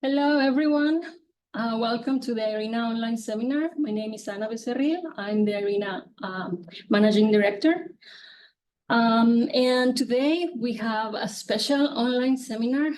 Hello, everyone. Welcome to the IRENA online seminar. My name is Ana Becerril. I'm the IRENA Managing Director. And today we have a special online seminar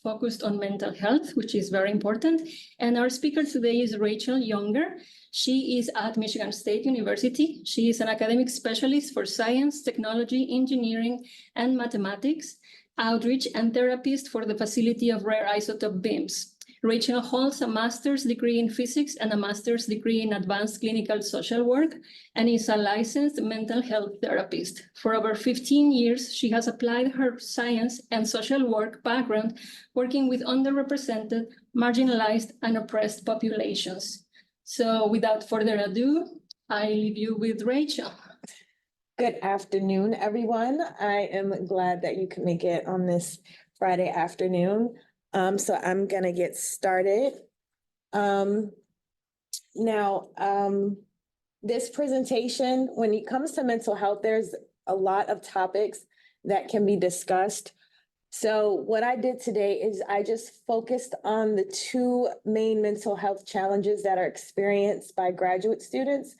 focused on mental health, which is very important. And our speaker today is Rachel Younger. She is at Michigan State University. She is an academic specialist for science, technology, engineering, and mathematics, outreach and therapist for the Facility of Rare Isotope Beams. Rachel holds a master's degree in physics and a master's degree in advanced clinical social work and is a licensed mental health therapist. For over 15 years, she has applied her science and social work background working with underrepresented, marginalized, and oppressed populations. So without further ado, I leave you with Rachel. Good afternoon, everyone. I am glad that you can make it on this Friday afternoon. So I'm gonna get started. This presentation, when it comes to mental health, there's a lot of topics that can be discussed. So what I did today is I just focused on the two main mental health challenges that are experienced by graduate students,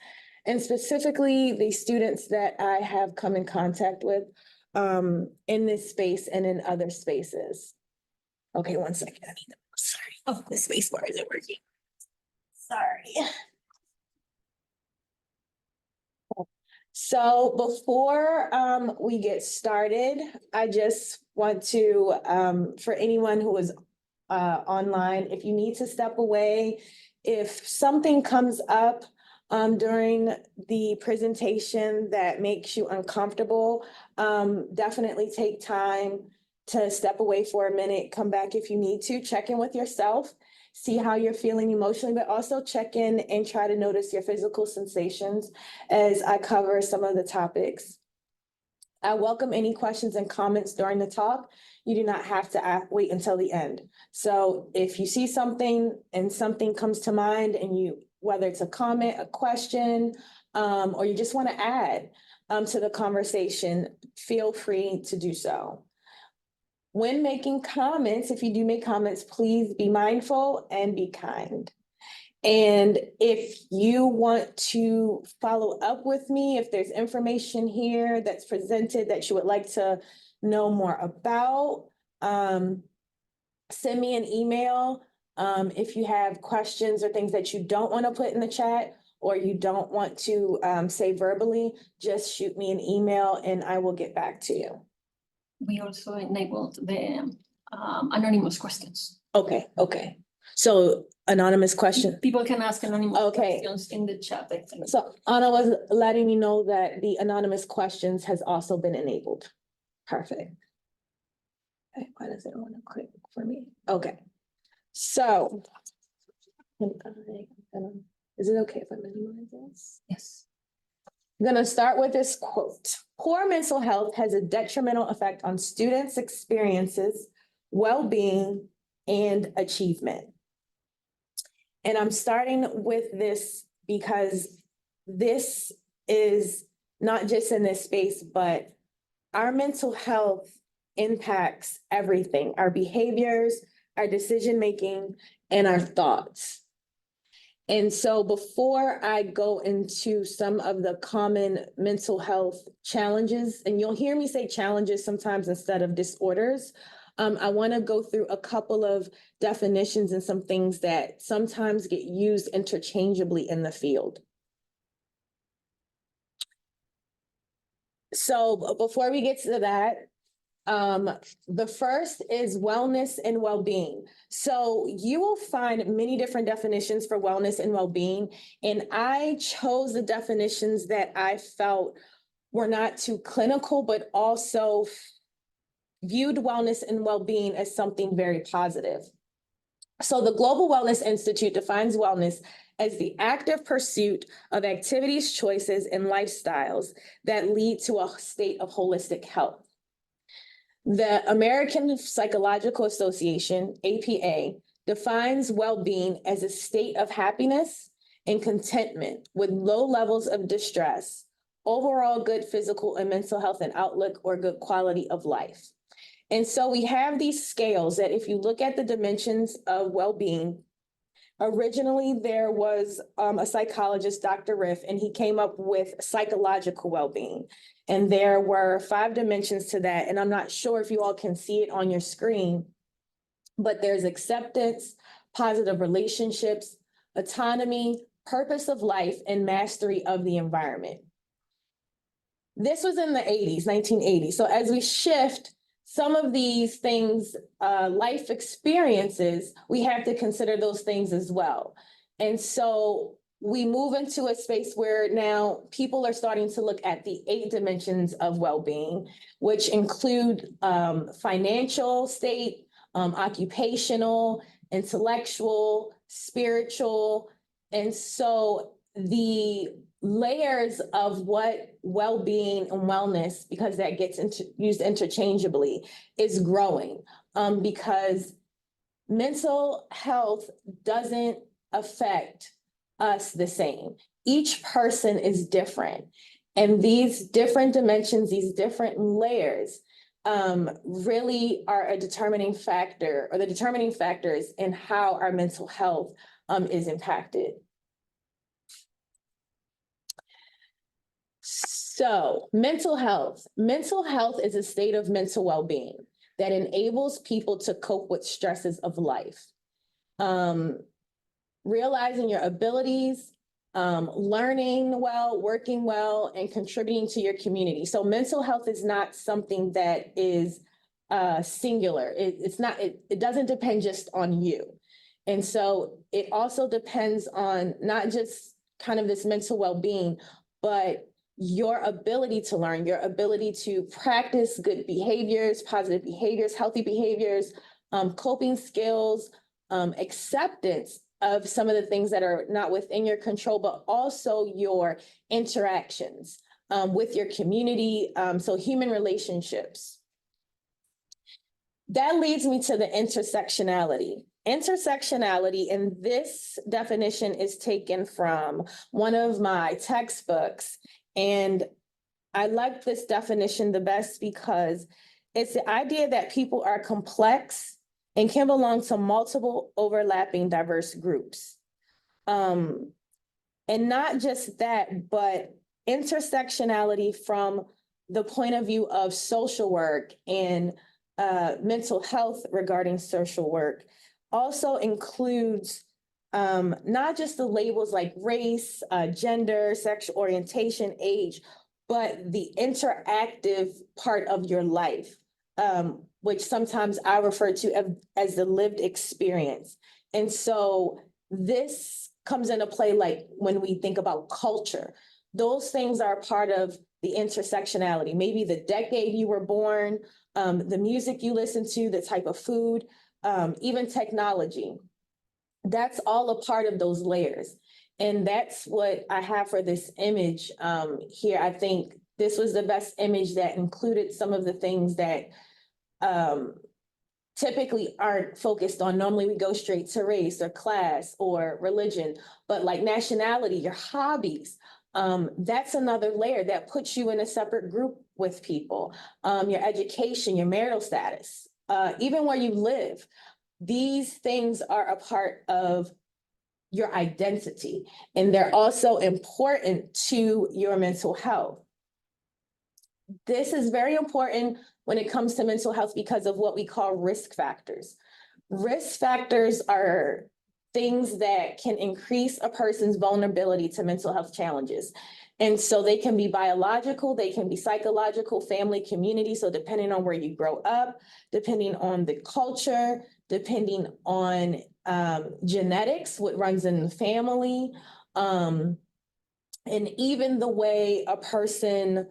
and specifically the students that I have come in contact with in this space and in other spaces. Okay, one second. Sorry. Oh, the space bar isn't working. Sorry. So before we get started, I just want to, for anyone who is online, if you need to step away, if something comes up during the presentation that makes you uncomfortable, definitely take time to step away for a minute, come back if you need to, check in with yourself, see how you're feeling emotionally, but also check in and try to notice your physical sensations as I cover some of the topics. I welcome any questions and comments during the talk. You do not have to wait until the end. So if you see something and something comes to mind and whether it's a comment, a question, or you just want to add to the conversation, feel free to do so. When making comments, if you do make comments, please be mindful and be kind. And if you want to follow up with me, if there's information here that's presented that you would like to know more about, send me an email. If you have questions or things that you don't want to put in the chat or you don't want to say verbally, just shoot me an email and I will get back to you. We also enabled the anonymous questions. Okay. So anonymous question. People can ask anonymous questions in the chat, I think. So Anna was letting me know that the anonymous questions has also been enabled. Perfect. Okay, why does it want to click for me? Okay. So is it okay if I minimize this? Yes. I'm going to start with this quote. Poor mental health has a detrimental effect on students' experiences, well-being, and achievement. And I'm starting with this because this is not just in this space, but our mental health impacts everything, our behaviors, our decision-making, and our thoughts. And so before I go into some of the common mental health challenges, and you'll hear me say challenges sometimes instead of disorders, I want to go through a couple of definitions and some things that sometimes get used interchangeably in the field. So before we get to that, the first is wellness and well-being. So you will find many different definitions for wellness and well-being, and I chose the definitions that I felt were not too clinical, but also viewed wellness and well-being as something very positive. So the Global Wellness Institute defines wellness as the active pursuit of activities, choices, and lifestyles that lead to a state of holistic health. The American Psychological Association, APA, defines well-being as a state of happiness and contentment with low levels of distress, overall good physical and mental health and outlook, or good quality of life. And so we have these scales that if you look at the dimensions of well-being, originally there was a psychologist, Dr. Riff, and he came up with psychological well-being. And there were 5 dimensions to that. And I'm not sure if you all can see it on your screen, but there's acceptance, positive relationships, autonomy, purpose of life, and mastery of the environment. This was in the 80s, 1980s. So as we shift some of these things, life experiences, we have to consider those things as well. And so we move into a space where now people are starting to look at the 8 dimensions of well-being, which include financial state, occupational, intellectual, spiritual. And so the layers of what well-being and wellness, because that gets used interchangeably, is growing, because mental health doesn't affect us the same. Each person is different. And these different dimensions, these different layers, really are a determining factor, or the determining factors in how our mental health is impacted. So mental health is a state of mental well-being that enables people to cope with stresses of life. Realizing your abilities, learning well, working well, and contributing to your community. So mental health is not something that is singular. It doesn't depend just on you. And so it also depends on not just kind of this mental well-being, but your ability to learn, your ability to practice good behaviors, positive behaviors, healthy behaviors, coping skills, acceptance of some of the things that are not within your control, but also your interactions with your community, so human relationships. That leads me to the intersectionality. Intersectionality, and this definition is taken from one of my textbooks. And I like this definition the best because it's the idea that people are complex and can belong to multiple overlapping diverse groups. And not just that, but intersectionality from the point of view of social work and mental health regarding social work also includes not just the labels like race, gender, sexual orientation, age, but the interactive part of your life, which sometimes I refer to as the lived experience. And so this comes into play like when we think about culture. Those things are part of the intersectionality. Maybe the decade you were born, the music you listen to, the type of food, even technology. That's all a part of those layers. And that's what I have for this image here. I think this was the best image that included some of the things that typically aren't focused on. Normally we go straight to race or class or religion, but like nationality, your hobbies, that's another layer that puts you in a separate group with people. Your education, your marital status, even where you live. These things are a part of your identity, and they're also important to your mental health. This is very important when it comes to mental health because of what we call risk factors. Risk factors are things that can increase a person's vulnerability to mental health challenges. And so they can be biological, they can be psychological, family, community. So depending on where you grow up, depending on the culture, depending on genetics, what runs in the family, and even the way a person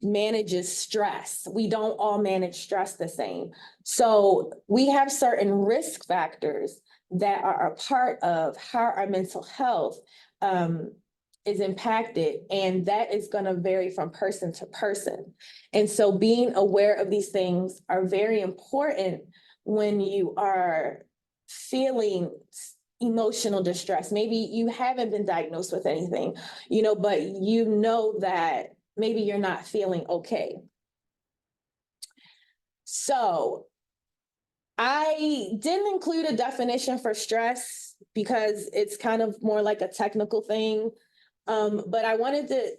manages stress. We don't all manage stress the same. So we have certain risk factors that are a part of how our mental health is impacted, and that is going to vary from person to person. And so being aware of these things are very important when you are feeling emotional distress. Maybe you haven't been diagnosed with anything, but you know that maybe you're not feeling okay. So I didn't include a definition for stress because it's kind of more like a technical thing. But I wanted to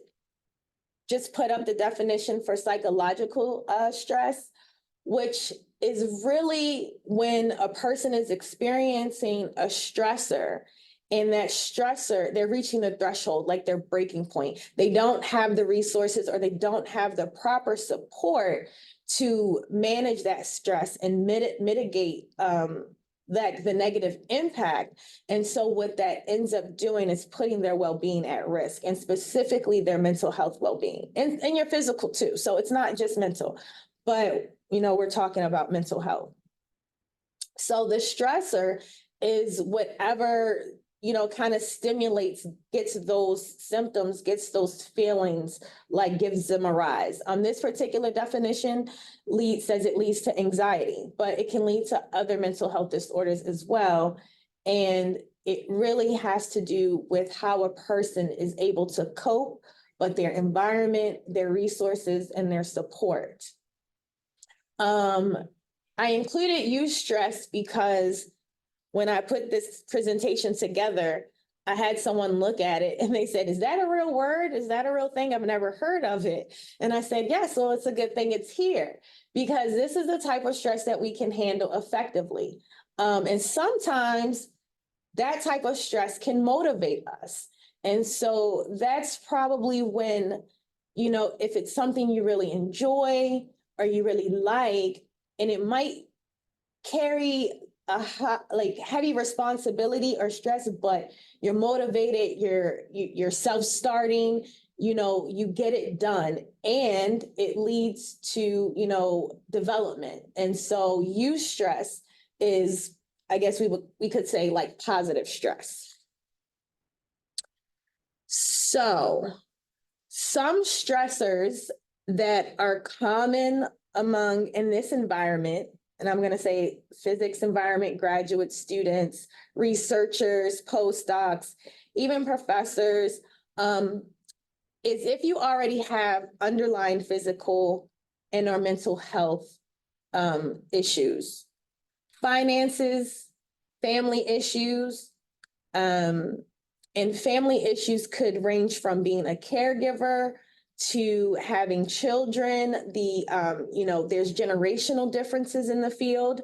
just put up the definition for psychological stress, which is really when a person is experiencing a stressor, and that stressor, they're reaching the threshold, like their breaking point. They don't have the resources or they don't have the proper support to manage that stress and mitigate the negative impact. And so what that ends up doing is putting their well-being at risk, and specifically their mental health well-being, and your physical too. So it's not just mental, but we're talking about mental health. So the stressor is whatever, kind of stimulates, gets those symptoms, gets those feelings, like gives them a rise. This particular definition says it leads to anxiety, but it can lead to other mental health disorders as well. And it really has to do with how a person is able to cope, but their environment, their resources, and their support. I included eustress because when I put this presentation together, I had someone look at it and they said, "Is that a real word? Is that a real thing? I've never heard of it." And I said, "Yes, well, it's a good thing it's here, because this is the type of stress that we can handle effectively." And sometimes that type of stress can motivate us. And so that's probably when, if it's something you really enjoy or you really like, and it might carry a heavy responsibility or stress, but you're motivated, you're self-starting, you get it done, and it leads to, development. And so eustress is, I guess we could say, like positive stress. So some stressors that are common in this environment, and I'm going to say physics environment, graduate students, researchers, postdocs, even professors, is if you already have underlying physical and or mental health issues, finances, family issues, and family issues could range from being a caregiver to having children. There's generational differences in the field.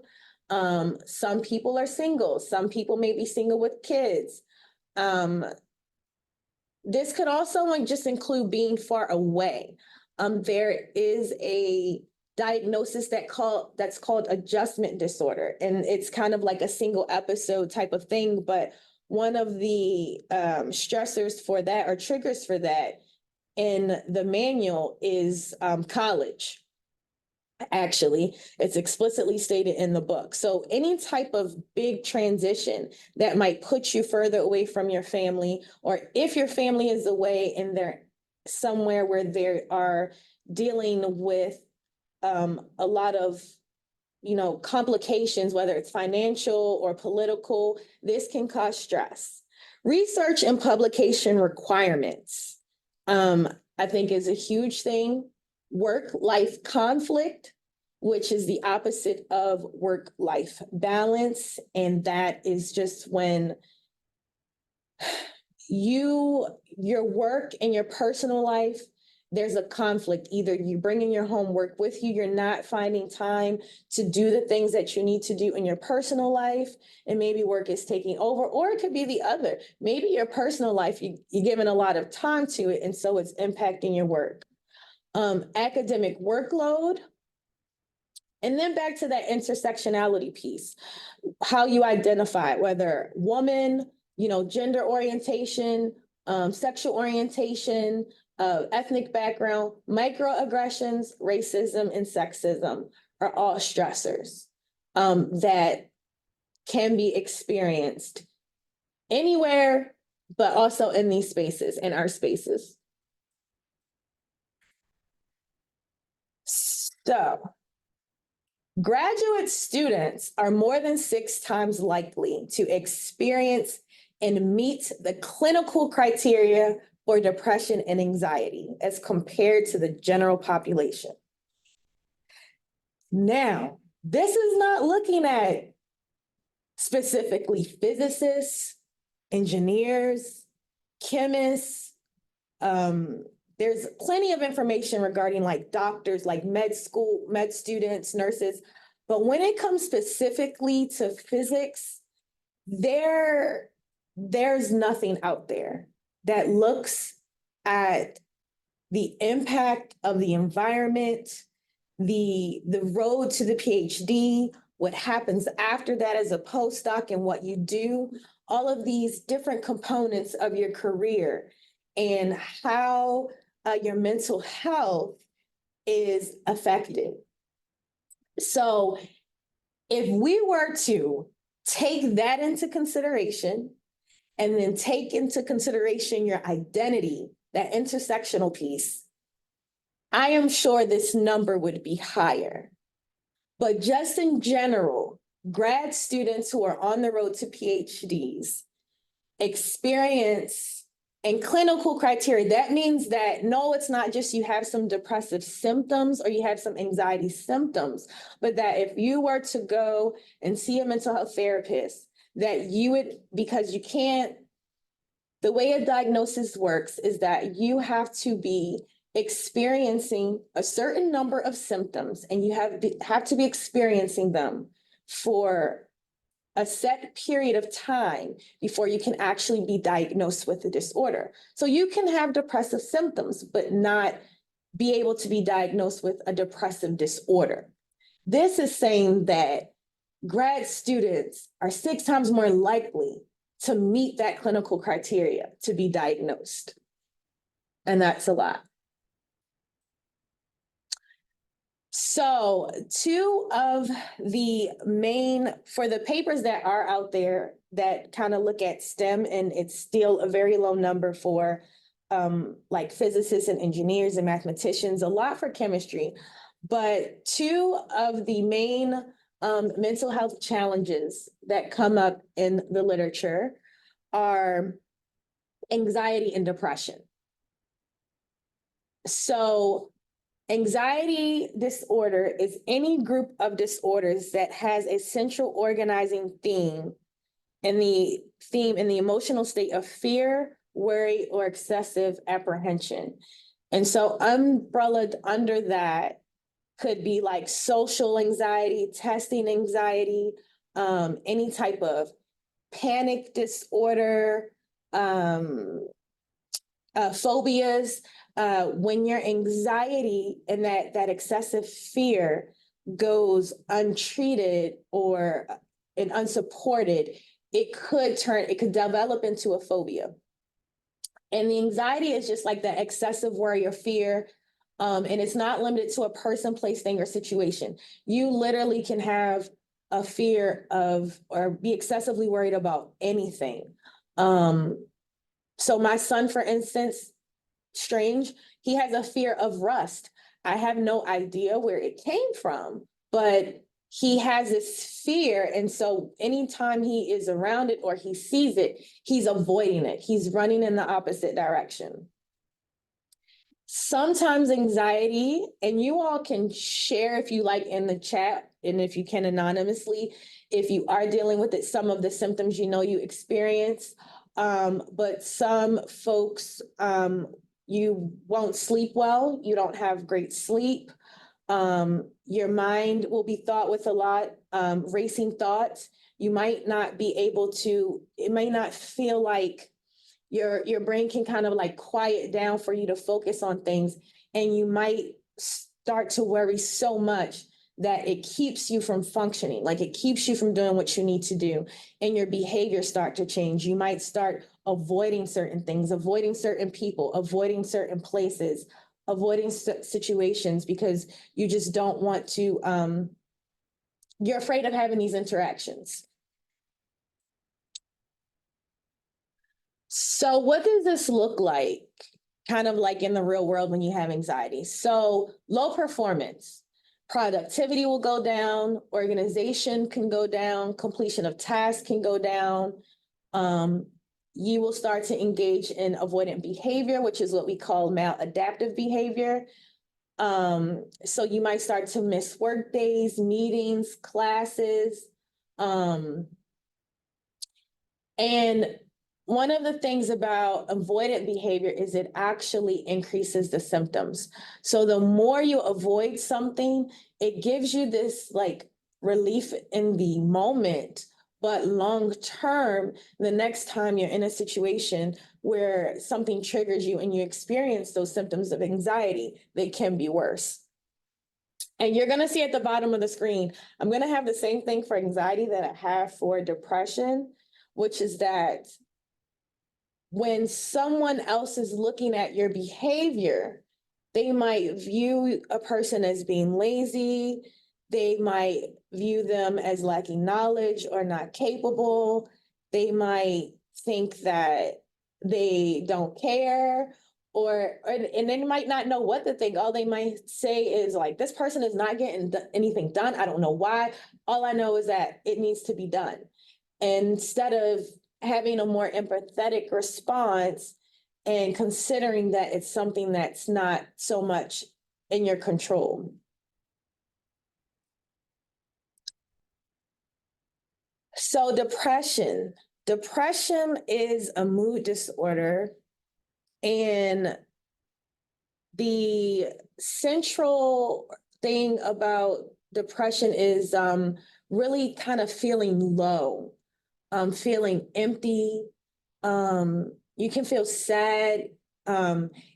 Some people are single. Some people may be single with kids. This could also just include being far away. There is a diagnosis that's called adjustment disorder, and it's kind of like a single episode type of thing, but one of the stressors for that, or triggers for that, in the manual is college. Actually, it's explicitly stated in the book. So any type of big transition that might put you further away from your family, or if your family is away and they're somewhere where they are dealing with a lot of complications, whether it's financial or political, this can cause stress. Research and publication requirements, I think, is a huge thing. Work-life conflict, which is the opposite of work-life balance. And that is just when your work and your personal life, there's a conflict. Either you bringing your homework with you, you're not finding time to do the things that you need to do in your personal life, and maybe work is taking over, or it could be the other. Maybe your personal life, you're giving a lot of time to it, and so it's impacting your work. Academic workload, and then back to that intersectionality piece, how you identify, whether woman, gender orientation, sexual orientation, ethnic background, microaggressions, racism, and sexism are all stressors that can be experienced anywhere, but also in these spaces, in our spaces. So graduate students are more than 6 times likely to experience and meet the clinical criteria for depression and anxiety as compared to the general population. Now, this is not looking at specifically physicists, engineers, chemists. There's plenty of information regarding like doctors, like med school, med students, nurses. But when it comes specifically to physics, there's nothing out there that looks at the impact of the environment, the road to the PhD, what happens after that as a postdoc and what you do, all of these different components of your career and how your mental health is affected. So if we were to take that into consideration and then take into consideration your identity, that intersectional piece, I am sure this number would be higher. But just in general, grad students who are on the road to PhDs experience and clinical criteria. That means that no, it's not just you have some depressive symptoms or you have some anxiety symptoms, but that if you were to go and see a mental health therapist, that you would, because you can't, the way a diagnosis works is that you have to be experiencing a certain number of symptoms and you have to be experiencing them for a set period of time before you can actually be diagnosed with a disorder. So you can have depressive symptoms, but not be able to be diagnosed with a depressive disorder. This is saying that grad students are 6 times more likely to meet that clinical criteria to be diagnosed. And that's a lot. So 2 of the main, for the papers that are out there that kind of look at STEM, and it's still a very low number for like physicists and engineers and mathematicians, a lot for chemistry, but 2 of the main mental health challenges that come up in the literature are anxiety and depression. So anxiety disorder is any group of disorders that has a central organizing theme, and the theme in the emotional state of fear, worry, or excessive apprehension. And so umbrellaed under that could be like social anxiety, testing anxiety, any type of panic disorder, phobias. When your anxiety and that excessive fear goes untreated or and unsupported, it could develop into a phobia. And the anxiety is just like that excessive worry or fear. And it's not limited to a person, place, thing, or situation. You literally can have a fear of or be excessively worried about anything. So my son, for instance, strange, he has a fear of rust. I have no idea where it came from, but he has this fear. And so anytime he is around it or he sees it, he's avoiding it. He's running in the opposite direction. Sometimes anxiety, and you all can share if you like in the chat, and if you can anonymously, if you are dealing with it, some of the symptoms you know you experience. But some folks, you won't sleep well, you don't have great sleep. Your mind will be thought with a lot, racing thoughts. You might not be able to, it may not feel like your brain can kind of like quiet down for you to focus on things. And you might start to worry so much that it keeps you from functioning, like it keeps you from doing what you need to do, and your behaviors start to change. You might start avoiding certain things, avoiding certain people, avoiding certain places, avoiding situations because you just don't want to, you're afraid of having these interactions. So what does this look like, kind of like in the real world when you have anxiety? So low performance. Productivity will go down, organization can go down, completion of tasks can go down. You will start to engage in avoidant behavior, which is what we call maladaptive behavior. So you might start to miss work days, meetings, classes. And one of the things about avoidant behavior is it actually increases the symptoms. So the more you avoid something, it gives you this like relief in the moment, but long term, the next time you're in a situation where something triggers you and you experience those symptoms of anxiety, they can be worse. And you're gonna see at the bottom of the screen, I'm gonna have the same thing for anxiety that I have for depression, which is that when someone else is looking at your behavior, they might view a person as being lazy. They might view them as lacking knowledge or not capable. They might think that they don't care, and they might not know what to think. All they might say is like, this person is not getting anything done. I don't know why. All I know is that it needs to be done. Instead of having a more empathetic response and considering that it's something that's not so much in your control. So depression is a mood disorder, and the central thing about depression is really kind of feeling low, feeling empty. You can feel sad,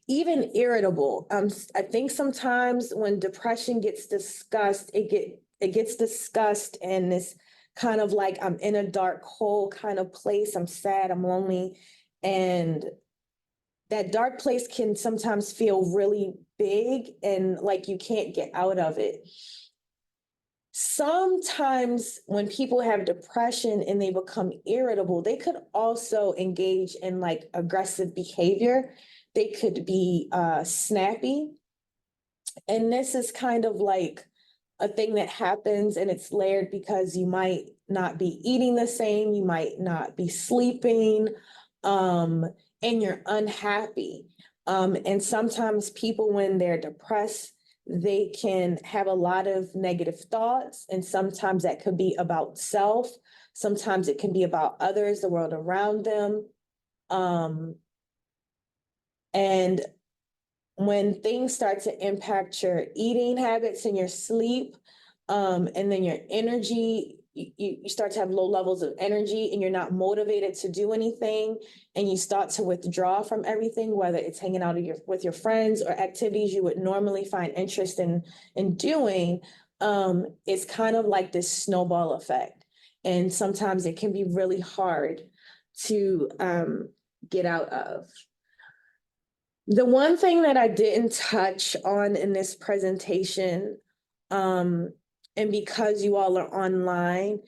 even irritable. I think sometimes when depression gets discussed, it gets discussed in this kind of like, I'm in a dark hole kind of place. I'm sad, I'm lonely. And that dark place can sometimes feel really big and like you can't get out of it. Sometimes when people have depression and they become irritable, they could also engage in like aggressive behavior. They could be snappy. And this is kind of like a thing that happens, and it's layered because you might not be eating the same, you might not be sleeping, and you're unhappy. And sometimes people, when they're depressed, they can have a lot of negative thoughts, and sometimes that could be about self. Sometimes it can be about others, the world around them. And when things start to impact your eating habits and your sleep, and then your energy, you start to have low levels of energy and you're not motivated to do anything, and you start to withdraw from everything, whether it's hanging out with your friends or activities you would normally find interest in doing. It's kind of like this snowball effect. And sometimes it can be really hard to get out of. The one thing that I didn't touch on in this presentation, and because you all are online,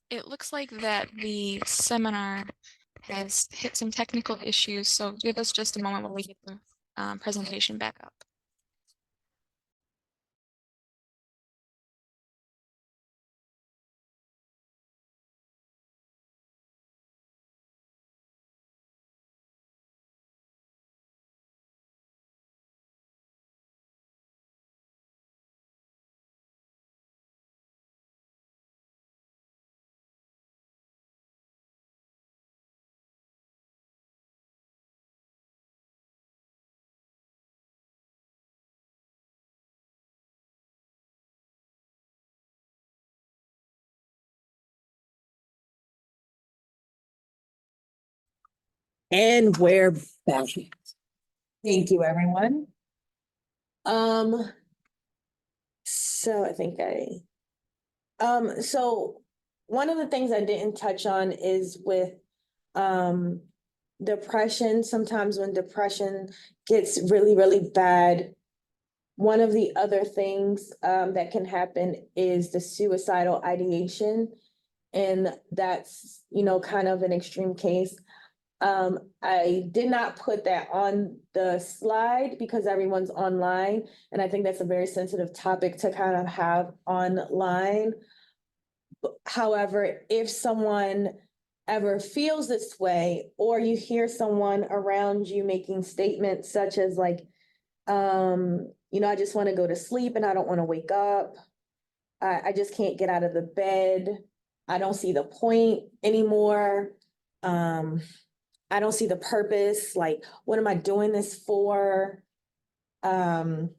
It looks like that the seminar has hit some technical issues, so give us just a moment while we get the presentation back up. and we're back. Thank you, everyone. So so one of the things I didn't touch on is with depression. Sometimes when depression gets really, really bad, one of the other things that can happen is the suicidal ideation. And that's, kind of an extreme case. I did not put that on the slide because everyone's online, and I think that's a very sensitive topic to kind of have online. However, if someone ever feels this way, or you hear someone around you making statements such as like, I just want to go to sleep and I don't want to wake up. I just can't get out of the bed. I don't see the point anymore. I don't see the purpose. Like, what am I doing this for? And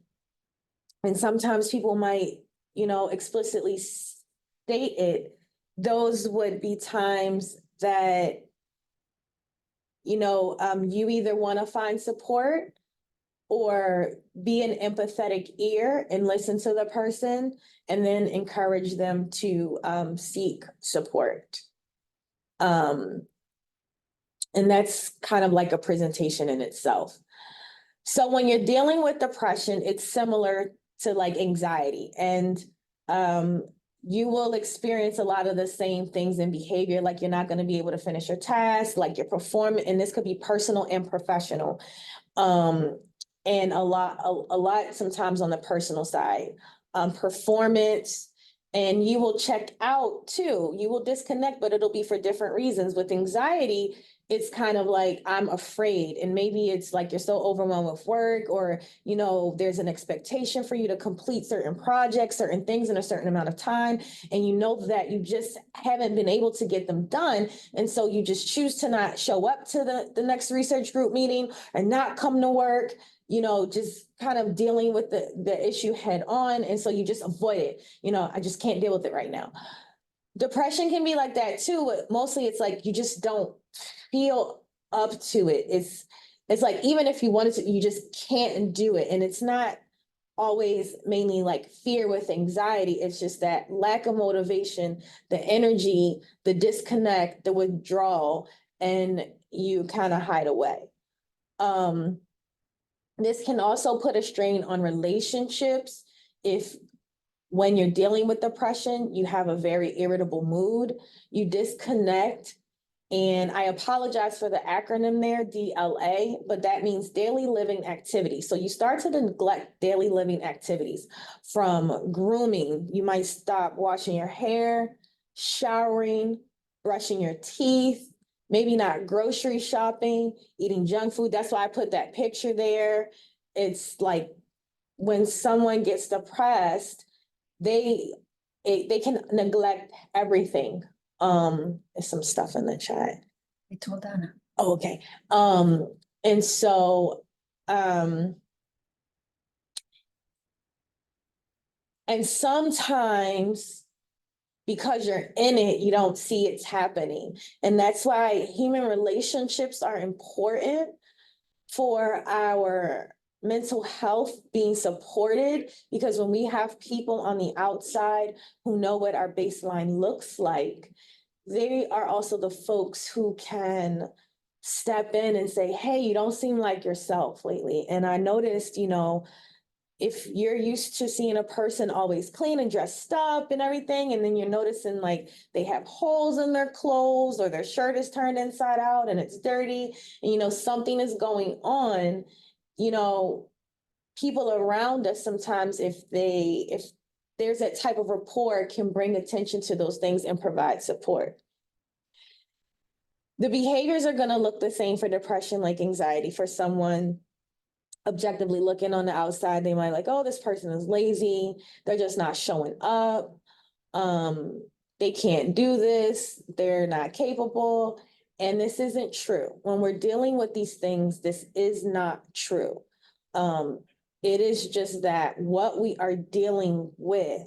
sometimes people might, explicitly state it. Those would be times that, you either want to find support or be an empathetic ear and listen to the person, and then encourage them to seek support. And that's kind of like a presentation in itself. So when you're dealing with depression, it's similar to like anxiety, and you will experience a lot of the same things in behavior. Like, you're not going to be able to finish your task, like your performance, and this could be personal and professional. And a lot sometimes on the personal side, performance, and you will check out too. You will disconnect, but it'll be for different reasons. With anxiety, it's kind of like, I'm afraid, and maybe it's like you're so overwhelmed with work, or there's an expectation for you to complete certain projects, certain things in a certain amount of time, and you know that you just haven't been able to get them done, and so you just choose to not show up to the next research group meeting, and not come to work, just kind of dealing with the issue head on, and so you just avoid it. I just can't deal with it right now. Depression can be like that too, but mostly it's like you just don't feel up to it. It's like, even if you wanted to, you just can't do it. And it's not always mainly like fear with anxiety. It's just that lack of motivation, the energy, the disconnect, the withdrawal, and you kind of hide away. This can also put a strain on relationships if, when you're dealing with depression, you have a very irritable mood, you disconnect. And I apologize for the acronym there, DLA, but that means daily living activities. So you start to neglect daily living activities, from grooming. You might stop washing your hair, showering, brushing your teeth, maybe not grocery shopping, eating junk food. That's why I put that picture there. It's like, when someone gets depressed, they can neglect everything. There's some stuff in the chat. I told Anna. Oh, okay. And so, and sometimes, because you're in it, you don't see it's happening. And that's why human relationships are important for our mental health being supported, because when we have people on the outside who know what our baseline looks like, they are also the folks who can step in and say, hey, you don't seem like yourself lately. And I noticed, if you're used to seeing a person always clean and dressed up and everything, and then you're noticing like they have holes in their clothes, or their shirt is turned inside out and it's dirty, and something is going on, people around us sometimes, if there's that type of rapport, can bring attention to those things and provide support. The behaviors are going to look the same for depression like anxiety. For someone objectively looking on the outside, they might like, oh, this person is lazy, they're just not showing up, they can't do this, they're not capable. And this isn't true. When we're dealing with these things, this is not true. It is just that what we are dealing with,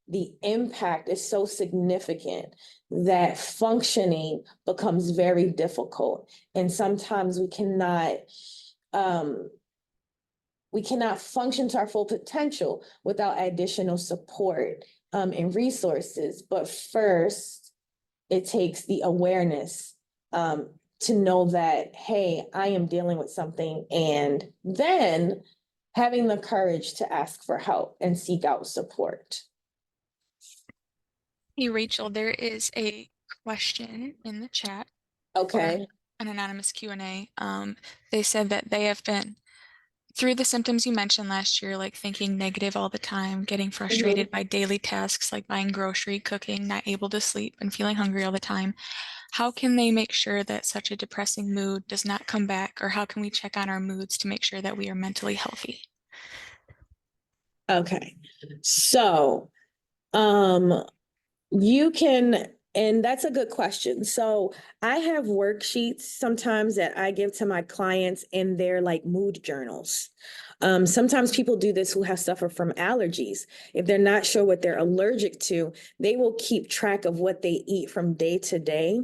the impact is so significant that functioning becomes very difficult. And sometimes we cannot function to our full potential without additional support and resources. But first, it takes the awareness to know that, hey, I am dealing with something, and then having the courage to ask for help and seek out support. Hey, Rachel, there is a question in the chat. Okay. an anonymous Q&A. They said that they have been through the symptoms you mentioned last year, like thinking negative all the time, getting frustrated by daily tasks like buying grocery, cooking, not able to sleep, and feeling hungry all the time. How can they make sure that such a depressing mood does not come back, or how can we check on our moods to make sure that we are mentally healthy? Okay, so you can, and that's a good question. So I have worksheets sometimes that I give to my clients, and they're like mood journals. Sometimes people do this who have suffered from allergies. If they're not sure what they're allergic to, they will keep track of what they eat from day to day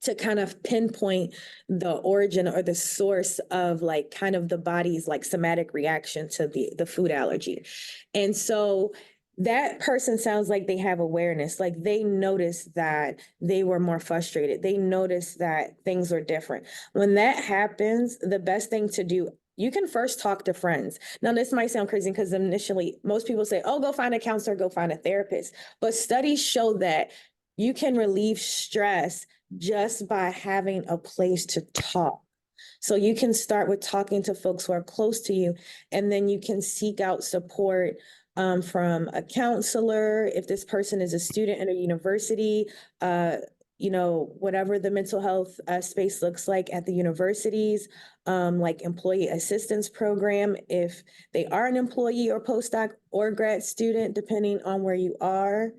to kind of pinpoint the origin or the source of like kind of the body's like somatic reaction to the food allergy. And so that person sounds like they have awareness, like they noticed that they were more frustrated. They noticed that things were different. When that happens, the best thing to do, you can first talk to friends. Now, this might sound crazy because initially most people say, oh, go find a counselor, go find a therapist. But studies show that you can relieve stress just by having a place to talk. So you can start with talking to folks who are close to you, and then you can seek out support from a counselor. If this person is a student at a university, whatever the mental health space looks like at the universities, like employee assistance program, if they are an employee or postdoc or grad student, depending on where you are.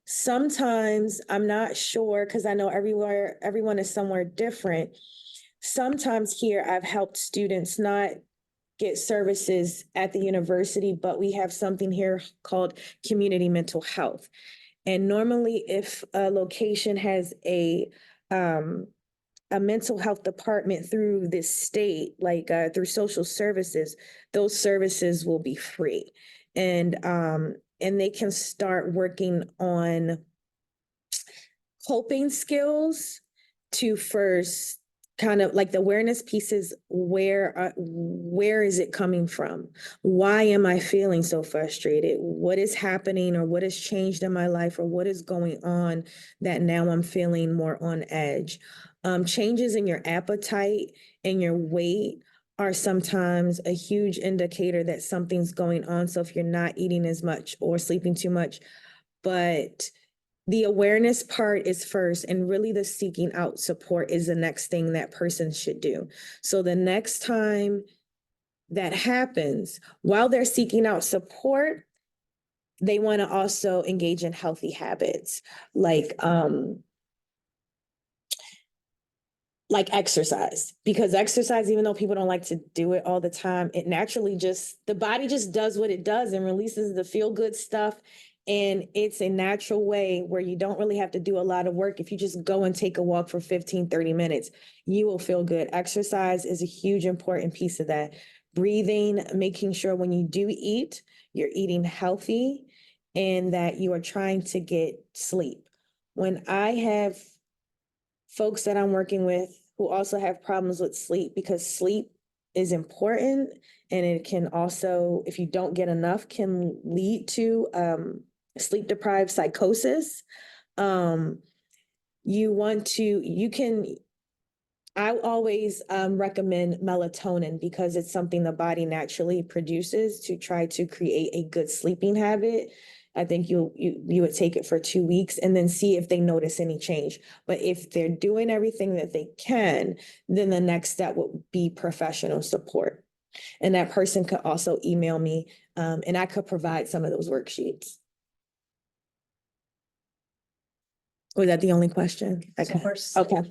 Sometimes I'm not sure because I know everyone is somewhere different. Sometimes here I've helped students not get services at the university, but we have something here called community mental health. And normally if a location has a mental health department through this state, like through social services, those services will be free. And they can start working on coping skills to first kind of like the awareness pieces. Where is it coming from? Why am I feeling so frustrated? What is happening, or what has changed in my life, or what is going on that now I'm feeling more on edge? Changes in your appetite and your weight are sometimes a huge indicator that something's going on. So if you're not eating as much or sleeping too much, but the awareness part is first, and really the seeking out support is the next thing that person should do. So the next time that happens, while they're seeking out support, they want to also engage in healthy habits, like exercise, because exercise, even though people don't like to do it all the time, it naturally the body just does what it does and releases the feel good stuff. And it's a natural way where you don't really have to do a lot of work. If you just go and take a walk for 15, 30 minutes, you will feel good. Exercise is a huge important piece of that. Breathing, making sure when you do eat, you're eating healthy and that you are trying to get sleep. When I have folks that I'm working with who also have problems with sleep, because sleep is important, and it can also, if you don't get enough, can lead to sleep deprived psychosis. I always recommend melatonin because it's something the body naturally produces to try to create a good sleeping habit. I think you would take it for 2 weeks and then see if they notice any change. But if they're doing everything that they can, then the next step would be professional support. And that person could also email me, and I could provide some of those worksheets. Was that the only question? Okay. Okay.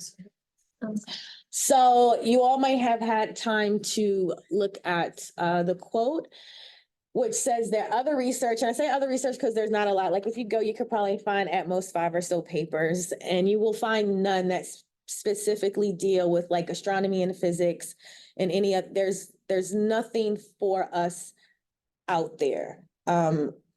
So you all might have had time to look at the quote, which says that other research, and I say other research because there's not a lot. Like if you go, you could probably find at most 5 or so papers, and you will find none that specifically deal with like astronomy and physics and any of, there's nothing for us out there.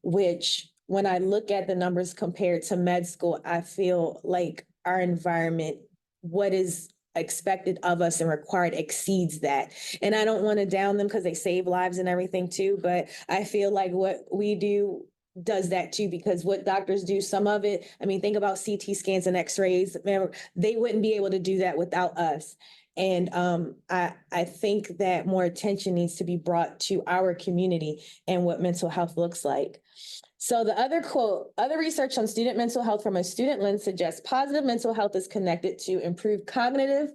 Which when I look at the numbers compared to med school, I feel like our environment, what is expected of us and required, exceeds that. And I don't want to down them because they save lives and everything too, but I feel like what we do does that too, because what doctors do, some of it, I mean, think about CT scans and x-rays, remember, they wouldn't be able to do that without us. And I think that more attention needs to be brought to our community and what mental health looks like. So the other quote, other research on student mental health from a student lens suggests positive mental health is connected to improved cognitive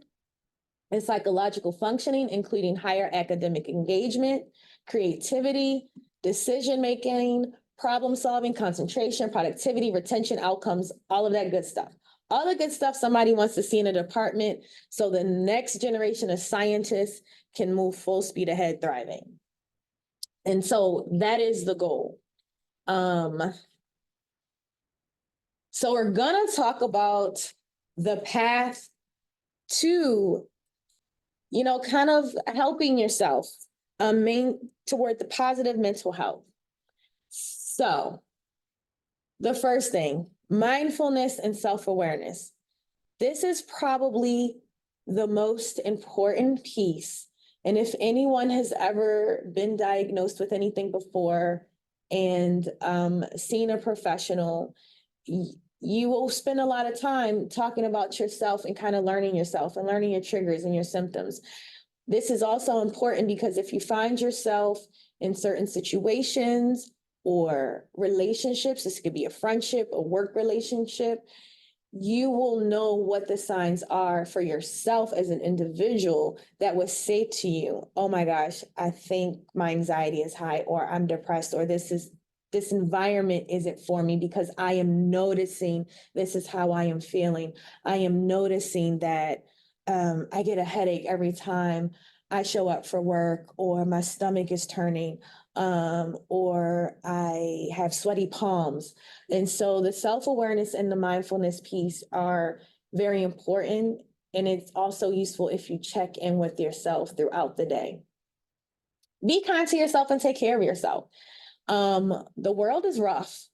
and psychological functioning, including higher academic engagement, creativity, decision-making, problem-solving, concentration, productivity, retention, outcomes, all of that good stuff. All the good stuff somebody wants to see in a department so the next generation of scientists can move full speed ahead thriving. And so that is the goal. So we're gonna talk about the path to, you know, kind of helping yourself toward the positive mental health. So the first thing, mindfulness and self-awareness. This is probably the most important piece. And if anyone has ever been diagnosed with anything before and seen a professional, you will spend a lot of time talking about yourself and kind of learning yourself and learning your triggers and your symptoms. This is also important because if you find yourself in certain situations or relationships, this could be a friendship, a work relationship, you will know what the signs are for yourself as an individual that would say to you, oh my gosh, I think my anxiety is high, or I'm depressed, or this environment isn't for me because I am noticing this is how I am feeling. I am noticing that I get a headache every time I show up for work, or my stomach is turning, or I have sweaty palms. And so the self-awareness and the mindfulness piece are very important. And it's also useful if you check in with yourself throughout the day. Be kind to yourself and take care of yourself. The world is rough,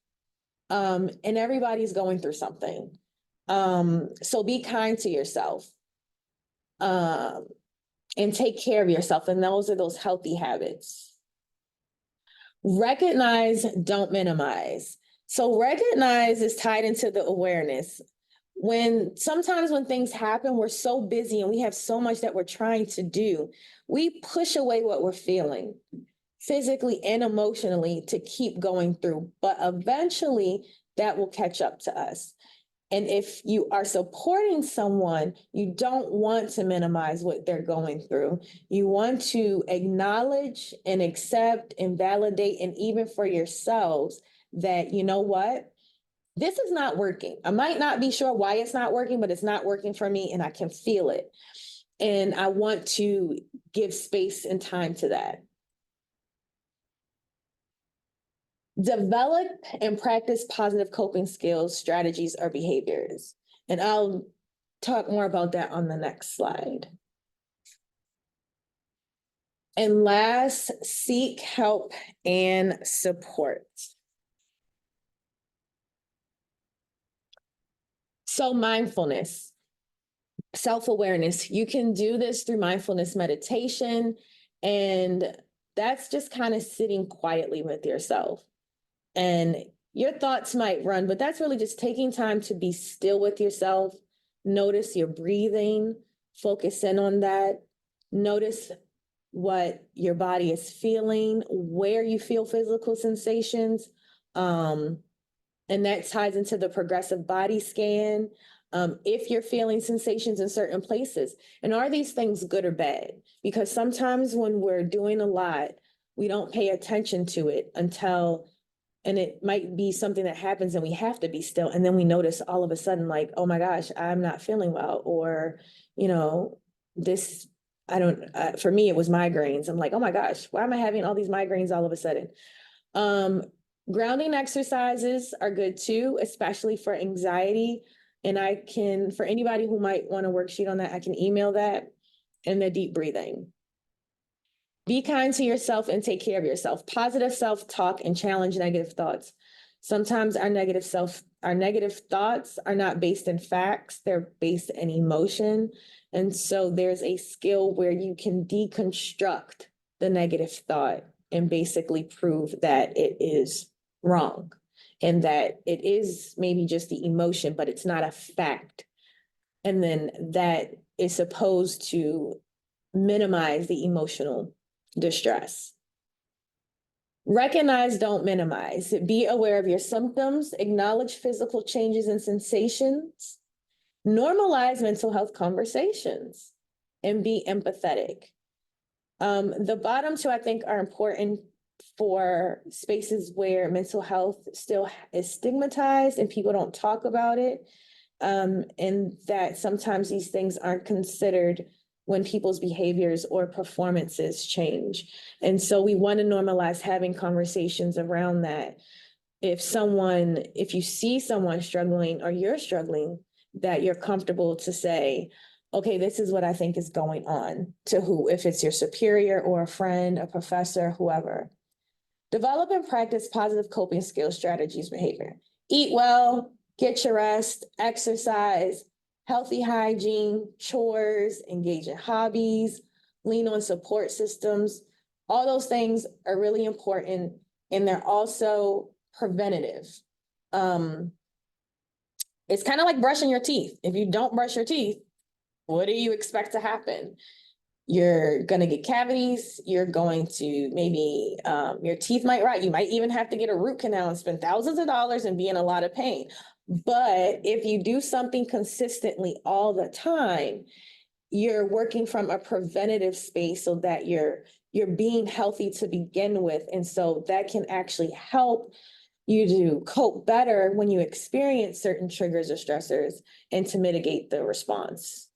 and everybody's going through something. So be kind to yourself, and take care of yourself. And those are those healthy habits. Recognize, don't minimize. So recognize is tied into the awareness. Sometimes when things happen, we're so busy and we have so much that we're trying to do, we push away what we're feeling physically and emotionally to keep going through, but eventually that will catch up to us. And if you are supporting someone, you don't want to minimize what they're going through. You want to acknowledge and accept and validate, and even for yourselves, that, you know what, this is not working. I might not be sure why it's not working, but it's not working for me and I can feel it. And I want to give space and time to that. Develop and practice positive coping skills, strategies, or behaviors. And I'll talk more about that on the next slide. And last, seek help and support. So mindfulness, self-awareness, you can do this through mindfulness meditation, and that's just kind of sitting quietly with yourself. And your thoughts might run, but that's really just taking time to be still with yourself. Notice your breathing, focus in on that. Notice what your body is feeling, where you feel physical sensations. And that ties into the progressive body scan. If you're feeling sensations in certain places, and are these things good or bad? Because sometimes when we're doing a lot, we don't pay attention to it until, and it might be something that happens and we have to be still. And then we notice all of a sudden, like, oh my gosh, I'm not feeling well. Or, you know, this, I don't, for me, it was migraines. I'm like, oh my gosh, why am I having all these migraines all of a sudden? Grounding exercises are good too, especially for anxiety. And I can, for anybody who might want a worksheet on that, I can email that. And the deep breathing. Be kind to yourself and take care of yourself. Positive self-talk and challenge negative thoughts. Sometimes our negative thoughts are not based in facts, they're based in emotion. And so there's a skill where you can deconstruct the negative thought and basically prove that it is wrong. And that it is maybe just the emotion, but it's not a fact. And then that is supposed to minimize the emotional distress. Recognize, don't minimize. Be aware of your symptoms, acknowledge physical changes and sensations, normalize mental health conversations, and be empathetic. The bottom two, I think, are important for spaces where mental health still is stigmatized and people don't talk about it. And that sometimes these things aren't considered when people's behaviors or performances change. And so we want to normalize having conversations around that. If you see someone struggling or you're struggling, that you're comfortable to say, okay, this is what I think is going on, to who, if it's your superior or a friend, a professor, whoever. Develop and practice positive coping skills, strategies, behavior. Eat well, get your rest, exercise, healthy hygiene, chores, engage in hobbies, lean on support systems. All those things are really important, and they're also preventative. It's kind of like brushing your teeth. If you don't brush your teeth, what do you expect to happen? You're going to get cavities. You're going to maybe your teeth might rot. You might even have to get a root canal and spend thousands of dollars and be in a lot of pain. But if you do something consistently all the time, you're working from a preventative space so that you're being healthy to begin with. And so that can actually help you to cope better when you experience certain triggers or stressors and to mitigate the response.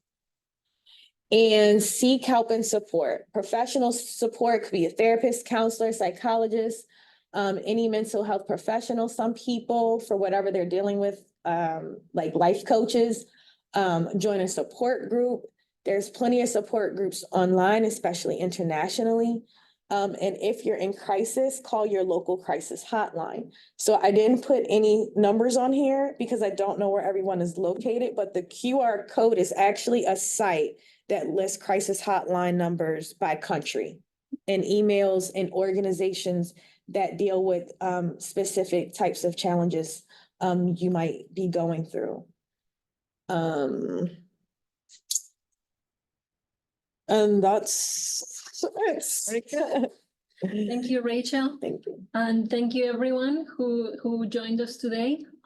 And seek help and support. Professional support could be a therapist, counselor, psychologist, any mental health professional. Some people, for whatever they're dealing with, like life coaches, join a support group. There's plenty of support groups online, especially internationally. And if you're in crisis, call your local crisis hotline. So I didn't put any numbers on here because I don't know where everyone is located, but the QR code is actually a site that lists crisis hotline numbers by country and emails and organizations that deal with specific types of challenges you might be going through. And that's it. Thank you, Rachel. Thank you. And thank you everyone who joined us today.